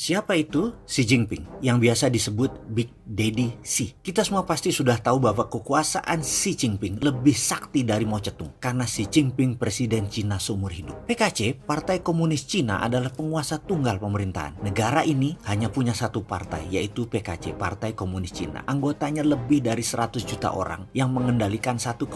Siapa itu? Xi Jinping, yang biasa disebut Big Daddy Xi. Kita semua pasti sudah tahu bahwa kekuasaan Xi Jinping lebih sakti dari Mao Zedong karena Xi Jinping presiden Cina seumur hidup. PKC, Partai Komunis Cina, adalah penguasa tunggal pemerintahan. Negara ini hanya punya satu partai, yaitu PKC, Partai Komunis Cina. Anggotanya lebih dari 100 juta orang yang mengendalikan 1,4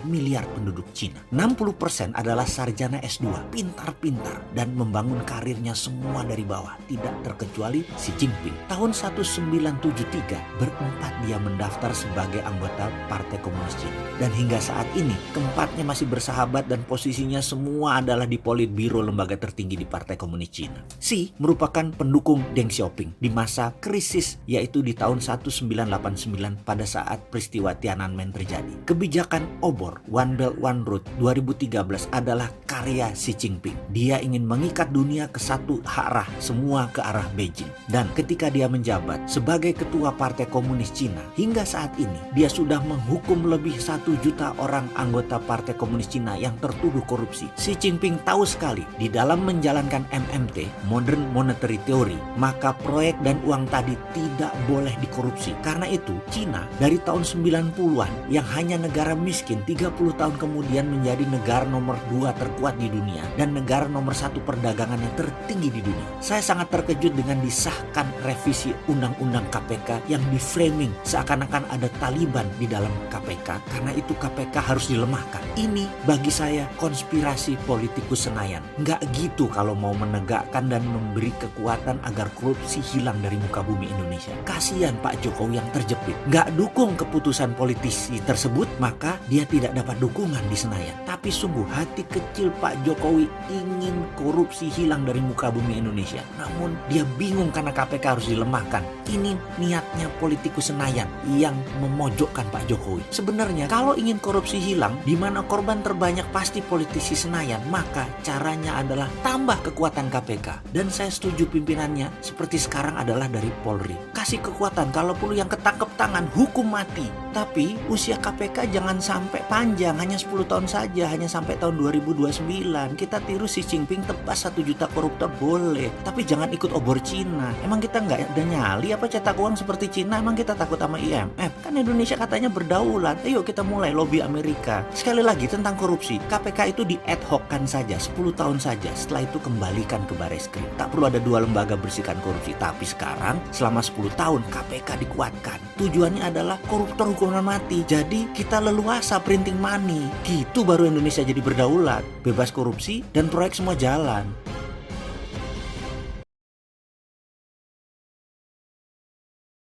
miliar penduduk Cina. 60% adalah sarjana S2, pintar-pintar, dan membangun karirnya semua dari bawah, tidak terkecuali Xi Jinping. Tahun 1973, berempat dia mendaftar sebagai anggota Partai Komunis Cina. Dan hingga saat ini, keempatnya masih bersahabat dan posisinya semua adalah di Politbiro, lembaga tertinggi di Partai Komunis Cina. Xi merupakan pendukung Deng Xiaoping di masa krisis, yaitu di tahun 1989 pada saat peristiwa Tiananmen terjadi. Kebijakan obor One Belt One Road 2013 adalah karya Xi Jinping. Dia ingin mengikat dunia ke satu arah, semua ke arah Beijing. Dan ketika dia menjabat sebagai ketua Partai Komunis Cina, hingga saat ini dia sudah menghukum lebih 1 juta orang anggota Partai Komunis Cina yang tertuduh korupsi. Xi Jinping tahu sekali di dalam menjalankan MMT, Modern Monetary Theory, maka proyek dan uang tadi tidak boleh dikorupsi. Karena itu, Cina dari tahun 90-an yang hanya negara miskin 30 tahun kemudian menjadi negara nomor 2 terkuat di dunia dan negara nomor 1 perdagangan yang tertinggi di dunia. Saya sangat terkejut dengan disahkan revisi Undang-Undang KPK yang diframing seakan-akan ada Taliban di dalam KPK, karena itu KPK harus dilemahkan. Ini bagi saya konspirasi politikus Senayan. Nggak gitu kalau mau menegakkan dan memberi kekuatan agar korupsi hilang dari muka bumi Indonesia. Kasihan Pak Jokowi yang terjepit. Nggak dukung keputusan politisi tersebut, maka dia tidak dapat dukungan di Senayan. Tapi sungguh hati kecil Pak Jokowi ingin korupsi hilang dari muka bumi Indonesia. Namun dia bingung karena KPK harus dilemahkan. Ini niatnya politikus Senayan yang memojokkan Pak Jokowi. Sebenarnya kalau ingin korupsi hilang, di mana korban terbanyak pasti politisi Senayan, maka caranya adalah tambah kekuatan KPK. Dan saya setuju pimpinannya seperti sekarang adalah dari Polri. Kasih kekuatan, kalau perlu yang ketangkep tangan, hukum mati. Tapi usia KPK jangan sampai panjang, hanya 10 tahun saja, hanya sampai tahun 2029. Kita tiru Xi Jinping, tebas 1 juta koruptor boleh, tapi jangan ikut obor Cina. Emang kita nggak ada nyali apa cetak uang seperti Cina? Emang kita takut sama IMF? Kan Indonesia katanya berdaulat. Ayo kita mulai lobby Amerika. Sekali lagi tentang korupsi, KPK itu di ad hoc-kan saja, 10 tahun saja. Setelah itu kembalikan ke Barreskrim. Tak perlu ada 2 lembaga bersihkan korupsi. Tapi sekarang selama 10 tahun KPK dikuatkan. Tujuannya adalah koruptor hukuman mati. Jadi kita leluasa printing money. Gitu baru Indonesia jadi berdaulat, bebas korupsi dan proyek semua jalan.